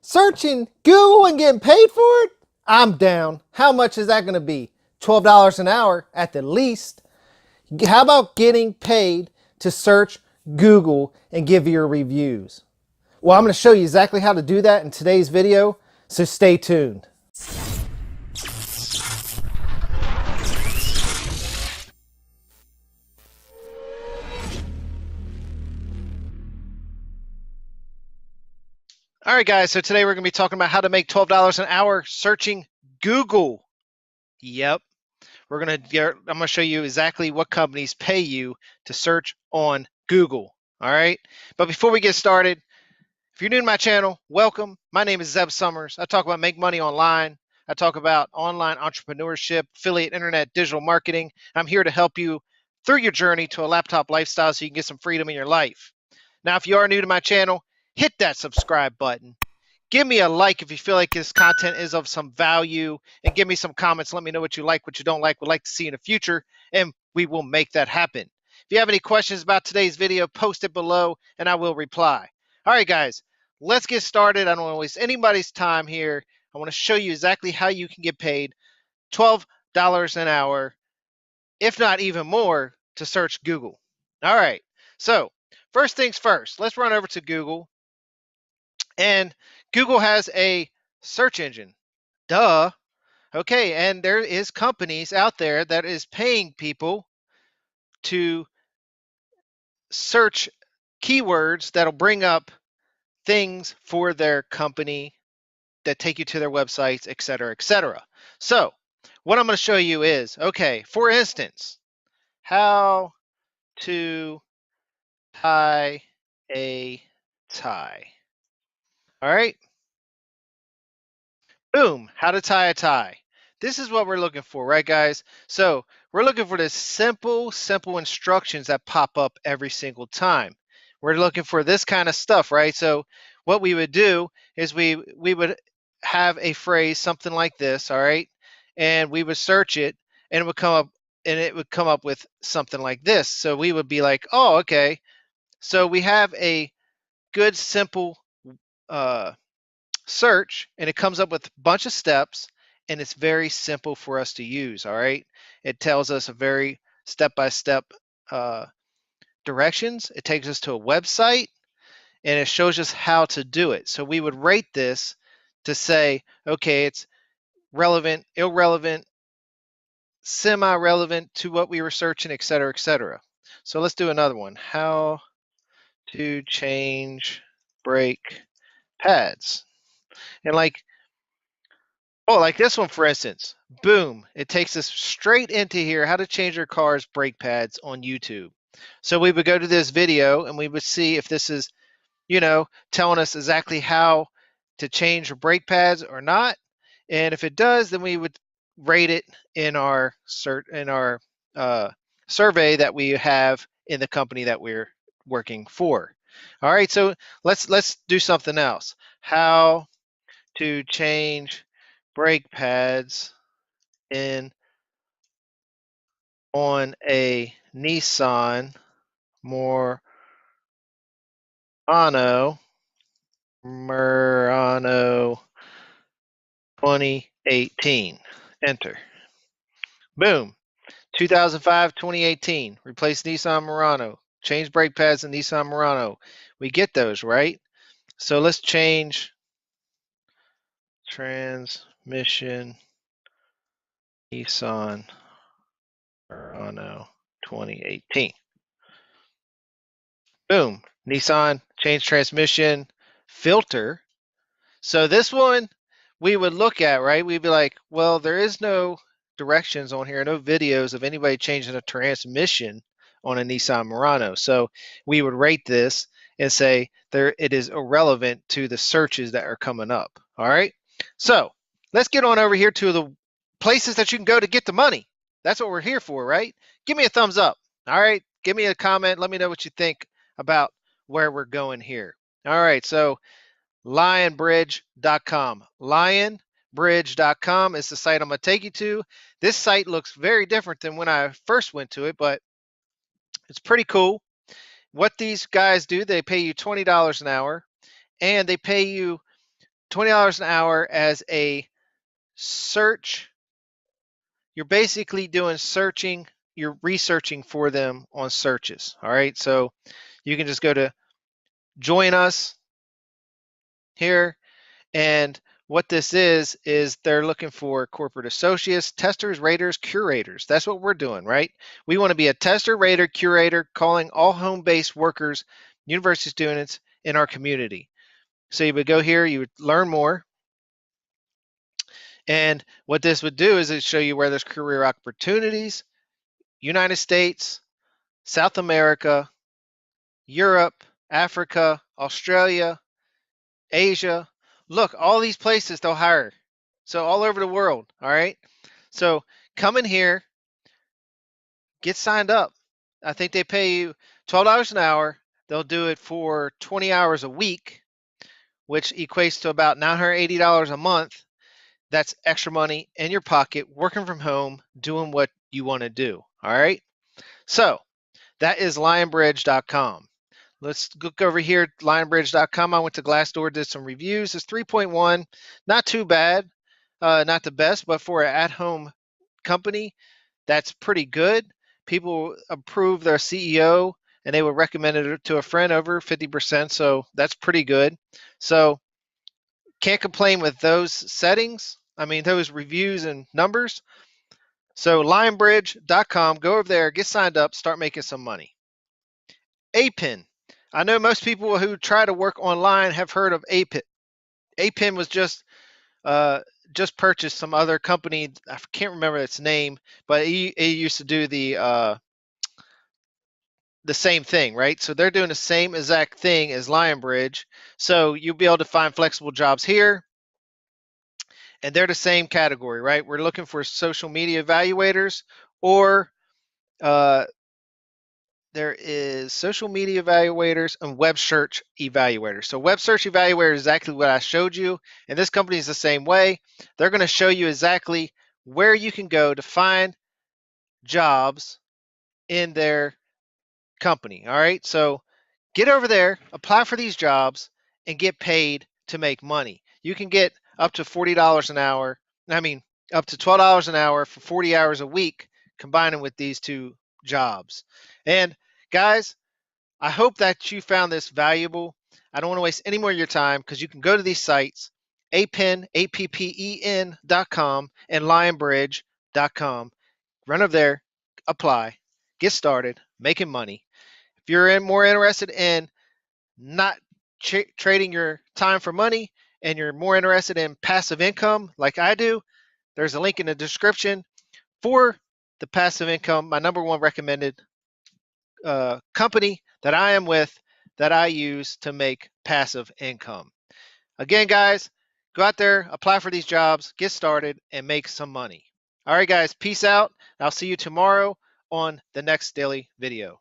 Searching Google and getting paid for it? I'm down. How much is that going to be? $12 an hour at the least. How about getting paid to search Google and give your reviews? Well, I'm going to show you exactly how to do that in today's video, so stay tuned. All right, guys, so today we're going to be talking about how to make $12 an hour searching Google. Yep. I'm going to show you exactly what companies pay you to search on Google. All right. But before we get started, if you're new to my channel, welcome. My name is Zeb Summers. I talk about make money online. I talk about online entrepreneurship, affiliate, internet, digital marketing. I'm here to help you through your journey to a laptop lifestyle so you can get some freedom in your life. Now, if you are new to my channel, hit that subscribe button. Give me a like if you feel like this content is of some value, and give me some comments. Let me know what you like, what you don't like, would like to see in the future, and we will make that happen. If you have any questions about today's video, post it below and I will reply. All right, guys, let's get started. I don't want to waste anybody's time here. I want to show you exactly how you can get paid $12 an hour, if not even more, to search Google. All right, so first things first, let's run over to Google. And Google has a search engine. Duh. Okay, and there is companies out there that is paying people to search keywords that'll bring up things for their company that take you to their websites, etc., etc. So what I'm going to show you is, okay, for instance, how to tie a tie. All right. Boom, how to tie a tie. This is what we're looking for, right, guys? So we're looking for the simple instructions that pop up every single time. We're looking for this kind of stuff, right? So what we would do is we would have a phrase, something like this, all right? And we would search it and it would come up with something like this. So we would be like, oh, okay. So we have a good, simple search, and it comes up with a bunch of steps, and it's very simple for us to use. All right, it tells us a very step-by-step directions. It takes us to a website and it shows us how to do it. So we would rate this to say, okay, it's relevant, irrelevant, semi-relevant to what we were searching, etc., etc. So let's do another one. How to change brake pads. And like this one, for instance, boom, it takes us straight into here, how to change your car's brake pads on YouTube. So we would go to this video and we would see if this is, telling us exactly how to change your brake pads or not. And if it does, then we would rate it in our survey that we have in the company that we're working for. All right, so let's do something else. How to change brake pads on a Nissan Murano 2018. Enter. Boom. 2005, 2018. Replace Nissan Murano. Change brake pads in Nissan Murano. We get those, right? So let's change transmission Nissan Murano 2018. Boom. Nissan change transmission filter. So this one we would look at, right? We'd be like, well, there is no directions on here, no videos of anybody changing a transmission on a Nissan Murano. So we would rate this and say it is irrelevant to the searches that are coming up. All right. So let's get on over here to the places that you can go to get the money. That's what we're here for, right? Give me a thumbs up. All right. Give me a comment. Let me know what you think about where we're going here. All right. So lionbridge.com. Lionbridge.com is the site I'm going to take you to. This site looks very different than when I first went to it, but it's pretty cool. What these guys do, they pay you $20 an hour, and they pay you $20 an hour as a search. You're basically doing searching, you're researching for them on searches. All right, so you can just go to join us here, and what this is they're looking for corporate associates, testers, raters, curators. That's what we're doing, right? We want to be a tester, rater, curator, calling all home-based workers, university students in our community. So you would go here, you would learn more. And what this would do is it show you where there's career opportunities, United States, South America, Europe, Africa, Australia, Asia. Look, all these places they'll hire. So all over the world, all right? So come in here, get signed up. I think they pay you $12 an hour. They'll do it for 20 hours a week, which equates to about $980 a month. That's extra money in your pocket, working from home, doing what you want to do, all right? So that is lionbridge.com. Let's look over here at lionbridge.com. I went to Glassdoor, did some reviews. It's 3.1, not too bad, not the best, but for an at-home company, that's pretty good. People approve their CEO, and they would recommend it to a friend over 50%, so that's pretty good. So can't complain with those settings. I mean, those reviews and numbers. So lionbridge.com, go over there, get signed up, start making some money. Appen. I know most people who try to work online have heard of Appen. Appen was just purchased some other company. I can't remember its name, but it used to do the same thing, right? So they're doing the same exact thing as Lionbridge. So you'll be able to find flexible jobs here, and they're the same category, right? We're looking for social media evaluators, or there is social media evaluators and web search evaluators. So web search evaluator is exactly what I showed you, and this company is the same way. They're going to show you exactly where you can go to find jobs in their company. All right, so get over there, apply for these jobs, and get paid to make money. You can get up to $40 an hour. I mean, up to $12 an hour for 40 hours a week, combining with these two jobs. And guys, I hope that you found this valuable. I don't want to waste any more of your time, because you can go to these sites, Appen, APPEN.com, and lionbridge.com. Run over there, apply, get started making money. If you're more interested in not trading your time for money, and you're more interested in passive income like I do, there's a link in the description for the passive income, my number one recommended company that I am with, that I use to make passive income. Again, guys, go out there, apply for these jobs, get started, and make some money. All right, guys, peace out. I'll see you tomorrow on the next daily video.